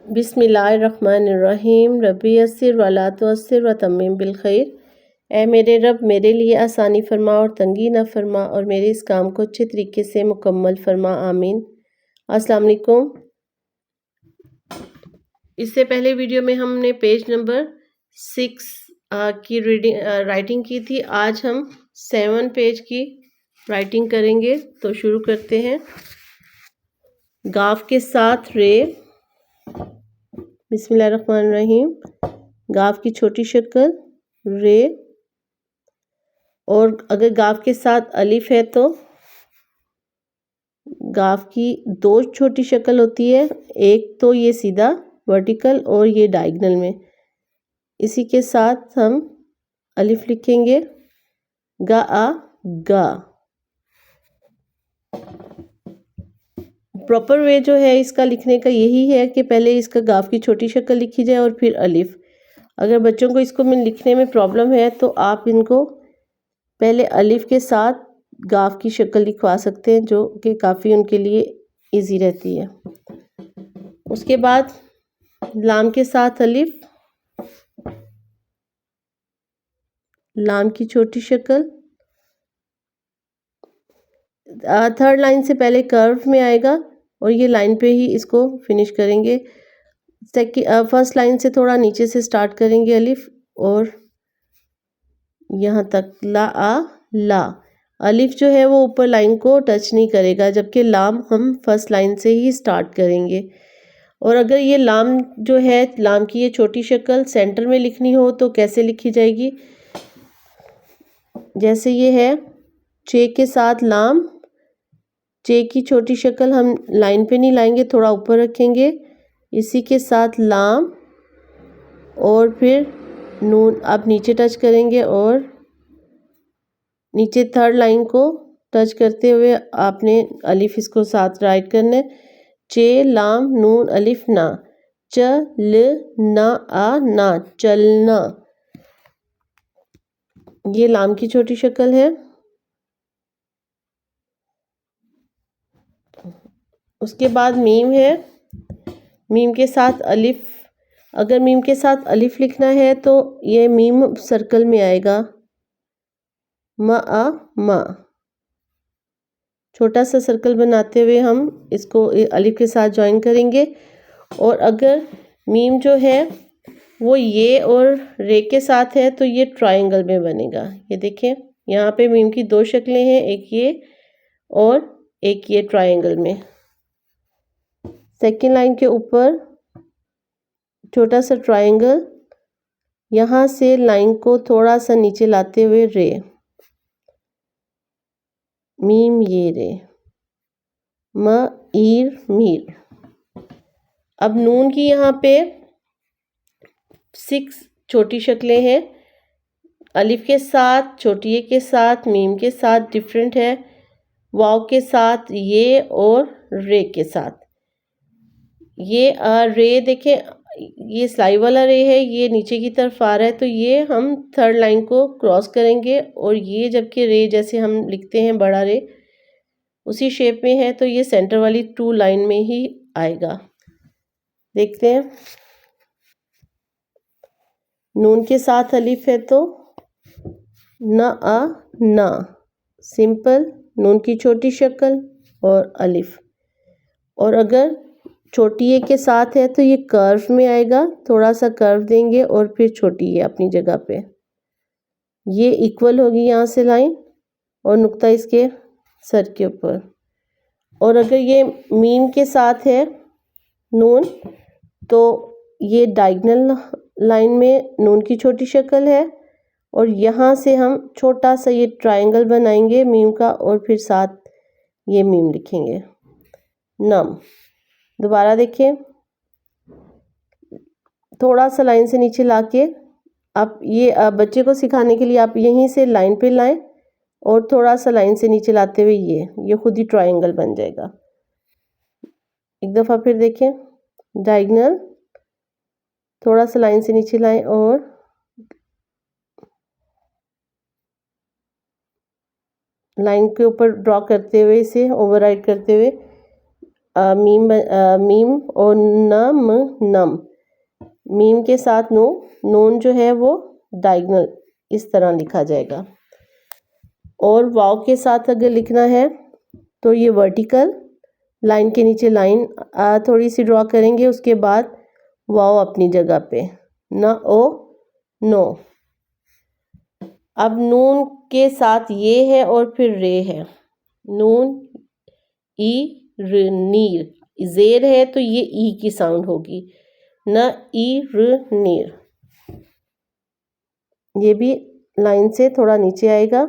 बिस्मिल्लाहिर्रहमानिर्रहीम रब्बी यस्सिर वला तुअस्सिर व तम्मिम बिल खैर। ऐ मेरे रब, मेरे लिए आसानी फरमा और तंगी न फरमा, और मेरे इस काम को अच्छे तरीके से मुकम्मल फरमा, आमीन। अस्सलाम वालेकुम। इससे पहले वीडियो में हमने पेज नंबर 6 की राइटिंग की थी। आज हम 7 पेज की राइटिंग करेंगे, तो शुरू करते हैं। गाफ के साथ रे। बिस्मिल्लाहिर्रहमानिर्रहीम। गाफ की छोटी शक्ल रे, और अगर गाफ के साथ अलिफ है तो गाफ की 2 छोटी शक्ल होती है। एक तो ये सीधा वर्टिकल और ये डायगोनल में। इसी के साथ हम अलिफ लिखेंगे, गा आ गा। प्रॉपर वे जो है इसका लिखने का यही है कि पहले इसका गाफ की छोटी शक्ल लिखी जाए और फिर अलिफ। अगर बच्चों को इसको लिखने में प्रॉब्लम है तो आप इनको पहले अलिफ के साथ गाफ की शक्ल लिखवा सकते हैं, जो कि काफ़ी उनके लिए इजी रहती है। उसके बाद लाम के साथ अलिफ, लाम की छोटी शक्ल। थर्ड लाइन से पहले कर्व में आएगा और ये लाइन पे ही इसको फिनिश करेंगे। फर्स्ट लाइन से थोड़ा नीचे से स्टार्ट करेंगे अलिफ, और यहाँ तक ला आ ला। अलिफ जो है वो ऊपर लाइन को टच नहीं करेगा, जबकि लाम हम फर्स्ट लाइन से ही स्टार्ट करेंगे। और अगर ये लाम जो है, लाम की ये छोटी शक्ल सेंटर में लिखनी हो तो कैसे लिखी जाएगी? जैसे ये है चे के साथ लाम, चे की छोटी शक्ल हम लाइन पे नहीं लाएंगे, थोड़ा ऊपर रखेंगे। इसी के साथ लाम और फिर नून आप नीचे टच करेंगे, और नीचे थर्ड लाइन को टच करते हुए आपने अलिफ इसको साथ राइट करने। चे लाम नून अलिफ ना, च ल ना आ ना, चलना। ये लाम की छोटी शक्ल है। उसके बाद मीम है। मीम के साथ अलिफ, अगर मीम के साथ अलिफ लिखना है तो ये मीम सर्कल में आएगा, म आ मा। छोटा सा सर्कल बनाते हुए हम इसको अलिफ के साथ ज्वाइन करेंगे। और अगर मीम जो है वो ये और रे के साथ है तो ये ट्रायंगल में बनेगा। ये देखें, यहाँ पे मीम की 2 शक्लें हैं, एक ये और एक ये ट्रायंगल में। सेकेंड लाइन के ऊपर छोटा सा ट्रायंगल, यहाँ से लाइन को थोड़ा सा नीचे लाते हुए रे, मीम ये रे, म ईर मीर। अब नून की यहाँ पे 6 छोटी शक्लें हैं। अलिफ के साथ, छोटी ए के साथ, मीम के साथ डिफरेंट है, वाव के साथ, ये और रे के साथ। ये रे देखें, ये स्लाई वाला रे है, ये नीचे की तरफ आ रहा है, तो ये हम थर्ड लाइन को क्रॉस करेंगे। और ये जबकि रे जैसे हम लिखते हैं बड़ा रे उसी शेप में है, तो ये सेंटर वाली 2 लाइन में ही आएगा। देखते हैं। नून के साथ अलिफ है तो न आ ना, सिंपल नून की छोटी शक्ल और अलिफ। और अगर छोटी ए के साथ है तो ये कर्व में आएगा, थोड़ा सा कर्व देंगे और फिर छोटी ए अपनी जगह पे। ये इक्वल होगी यहाँ से लाइन, और नुक्ता इसके सर के ऊपर। और अगर ये मीम के साथ है नून, तो ये डायगोनल लाइन में नून की छोटी शक्ल है, और यहाँ से हम छोटा सा ये ट्रायंगल बनाएंगे मीम का, और फिर साथ ये मीम लिखेंगे, नम। दोबारा देखें, थोड़ा सा लाइन से नीचे लाके आप ये बच्चे को सिखाने के लिए आप यहीं से लाइन पे लाएं, और थोड़ा सा लाइन से नीचे लाते हुए ये खुद ही ट्रायंगल बन जाएगा। एक दफ़ा फिर देखें, डायगोनल, थोड़ा सा लाइन से नीचे लाएं और लाइन के ऊपर ड्रॉ करते हुए, इसे ओवरराइट करते हुए मीम और नम नम, मीम के साथ नून जो है वो डायगोनल इस तरह लिखा जाएगा। और वाव के साथ अगर लिखना है तो ये वर्टिकल लाइन के नीचे लाइन थोड़ी सी ड्रॉ करेंगे, उसके बाद वाव अपनी जगह पे, न ओ नो। अब नून के साथ ये है और फिर रे है, नून ई र नीर, जेर है तो ये ई की साउंड होगी, न ई र नीर। ये भी लाइन से थोड़ा नीचे आएगा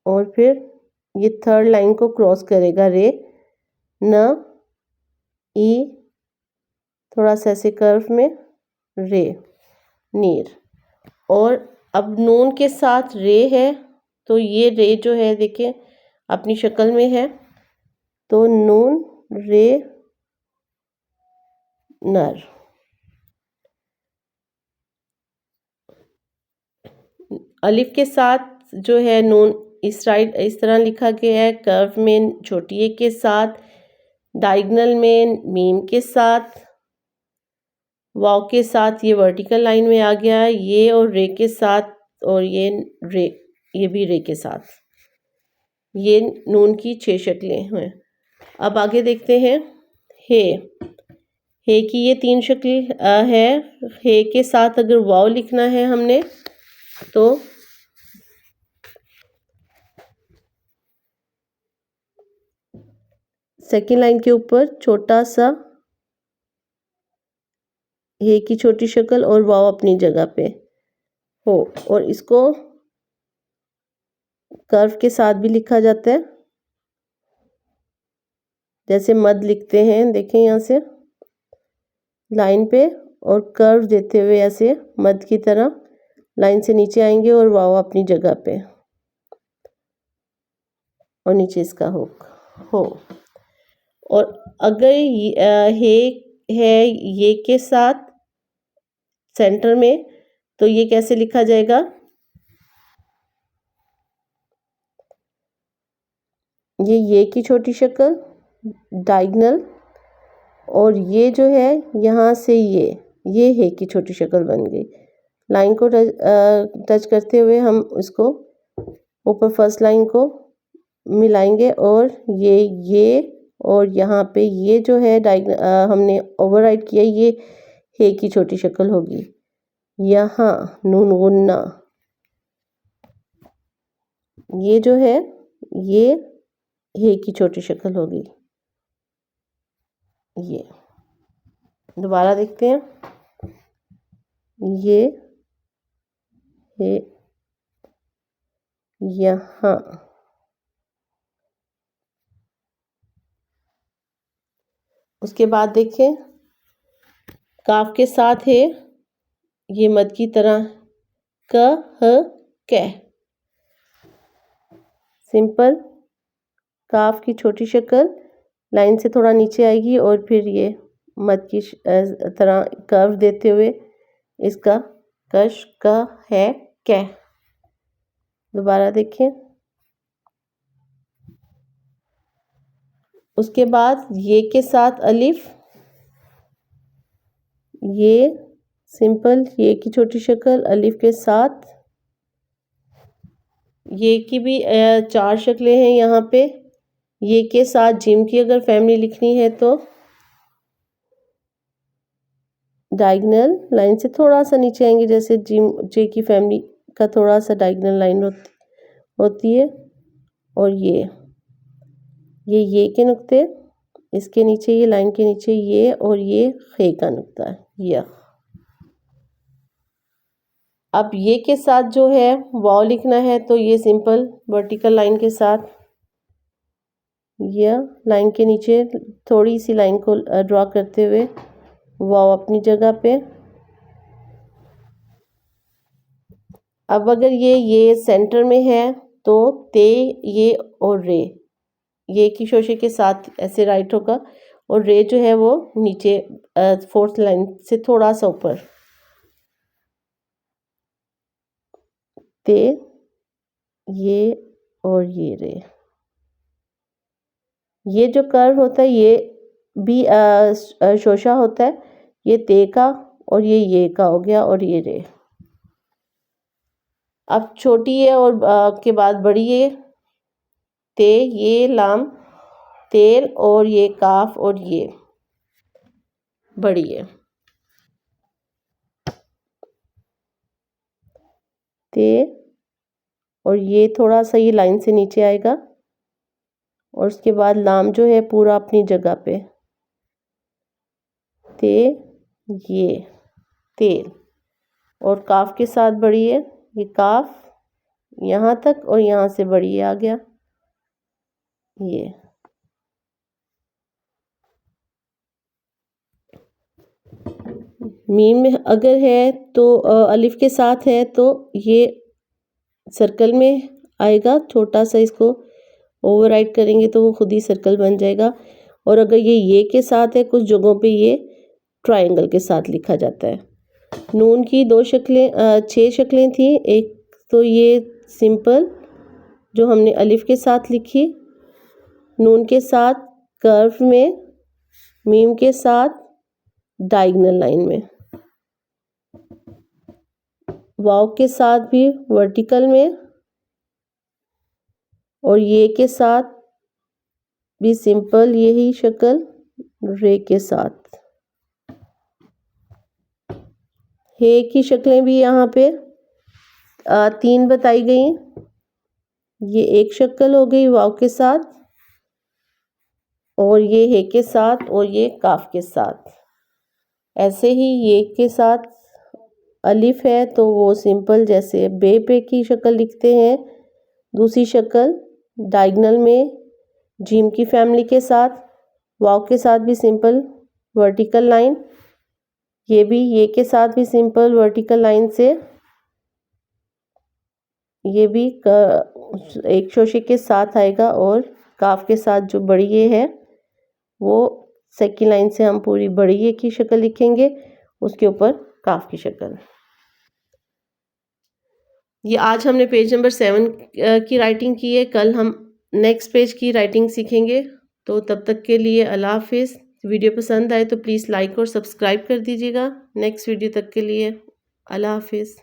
और फिर ये थर्ड लाइन को क्रॉस करेगा, रे न ई, थोड़ा सा ऐसे कर्व में, रे नीर। और अब नून के साथ रे है तो ये रे जो है देखिए अपनी शक्ल में है, तो नून रे नर। अलिफ के साथ जो है नून इस साइड इस तरह लिखा गया है, कर्व में छोटी ए के साथ, डायगोनल में मीम के साथ, वाव के साथ ये वर्टिकल लाइन में आ गया है, ये और रे के साथ, और ये रे, ये भी रे के साथ। ये नून की 6 शक्लें हैं। अब आगे देखते हैं हे। हे की ये 3 शक्ल है। हे के साथ अगर वाव लिखना है हमने तो सेकेंड लाइन के ऊपर छोटा सा हे की छोटी शक्ल और वाव अपनी जगह पे हो, और इसको कर्व के साथ भी लिखा जाता है, जैसे मद लिखते हैं, देखें यहाँ से लाइन पे और कर्व देते हुए ऐसे मद की तरह लाइन से नीचे आएंगे और वाव अपनी जगह पे, और नीचे इसका हो। और अगर हे है ये के साथ सेंटर में तो ये कैसे लिखा जाएगा, ये की छोटी शक्ल डायगोनल, और ये जो है यहाँ से ये हे की छोटी शक्ल बन गई। लाइन को टच करते हुए हम उसको ऊपर फर्स्ट लाइन को मिलाएंगे, और ये और यहाँ पे ये जो है हमने ओवरराइट किया, ये हे की छोटी शक्ल होगी। यहाँ नून गुन्ना, ये जो है ये हे की छोटी शक्ल होगी। ये दोबारा देखते हैं, ये हे यहाँ, उसके बाद देखें काफ के साथ है ये मद की तरह, क ह कै, सिंपल काफ की छोटी शक्ल लाइन से थोड़ा नीचे आएगी और फिर ये मद की तरह कर्व देते हुए इसका कश क है कै। दोबारा देखें, उसके बाद ये के साथ अलिफ, ये सिंपल ये की छोटी शक्ल अलिफ के साथ, ये की भी 4 शक्लें हैं यहाँ पे। ये के साथ जिम की अगर फैमिली लिखनी है तो डायगोनल लाइन से थोड़ा सा नीचे आएंगे, जैसे जिम जे की फैमिली का थोड़ा सा डायगोनल लाइन होती है, और ये के नुक्ते, इसके नीचे ये लाइन के नीचे ये, और ये खे का नुक्ता है यह। अब ये के साथ जो है वाव लिखना है तो ये सिंपल वर्टिकल लाइन के साथ, यह लाइन के नीचे थोड़ी सी लाइन को ड्रॉ करते हुए वाव अपनी जगह पे। अब अगर ये सेंटर में है तो ते, ये और रे, ये की शोशे के साथ ऐसे राइट होगा, और रे जो है वो नीचे 4th लाइन से थोड़ा सा ऊपर, ते, ये और ये रे। ये जो कर्व होता है ये भी शोशा होता है। ये ते का और ये का हो गया और ये रे। अब छोटी है और के बाद बड़ी है, ते, ये लाम, तेल और ये काफ और ये बड़ी है। ते और ये थोड़ा सा ये लाइन से नीचे आएगा और उसके बाद लाम जो है पूरा अपनी जगह पे, ते, ये तेल और काफ के साथ बड़ी है। ये काफ यहाँ तक और यहाँ से बड़ी आ गया ये। मीम में अगर है तो अलिफ के साथ है तो ये सर्कल में आएगा, छोटा सा इसको ओवरराइट करेंगे तो वो खुद ही सर्कल बन जाएगा। और अगर ये के साथ है, कुछ जगहों पे ये ट्रायंगल के साथ लिखा जाता है। नून की 6 शक्लें थी। एक तो ये सिंपल जो हमने अलिफ के साथ लिखी, नून के साथ कर्व में, मीम के साथ डायगोनल लाइन में, वाव के साथ भी वर्टिकल में और ये के साथ भी सिंपल यही शक्ल रे के साथ। हे की शक्लें भी यहाँ पे 3 बताई गई। ये एक शक्ल हो गई वाव के साथ और ये हे के साथ और ये काफ के साथ। ऐसे ही ये के साथ अलिफ है तो वो सिंपल जैसे बे पे की शक्ल लिखते हैं। दूसरी शक्ल डायगोनल में जीम की फैमिली के साथ, वाव के साथ भी सिंपल वर्टिकल लाइन, ये भी ये के साथ भी सिंपल वर्टिकल लाइन से, ये भी एक शोशे के साथ आएगा और काफ के साथ जो बड़ी ये है वो सेकंड लाइन से हम पूरी बड़ी ये की शक्ल लिखेंगे, उसके ऊपर काफ की शक्ल। ये आज हमने पेज नंबर 7 की राइटिंग की है। कल हम नेक्स्ट पेज की राइटिंग सीखेंगे। तो तब तक के लिए अल्लाह हाफिज़। वीडियो पसंद आए तो प्लीज़ लाइक और सब्सक्राइब कर दीजिएगा। नेक्स्ट वीडियो तक के लिए अल्लाह हाफिज़।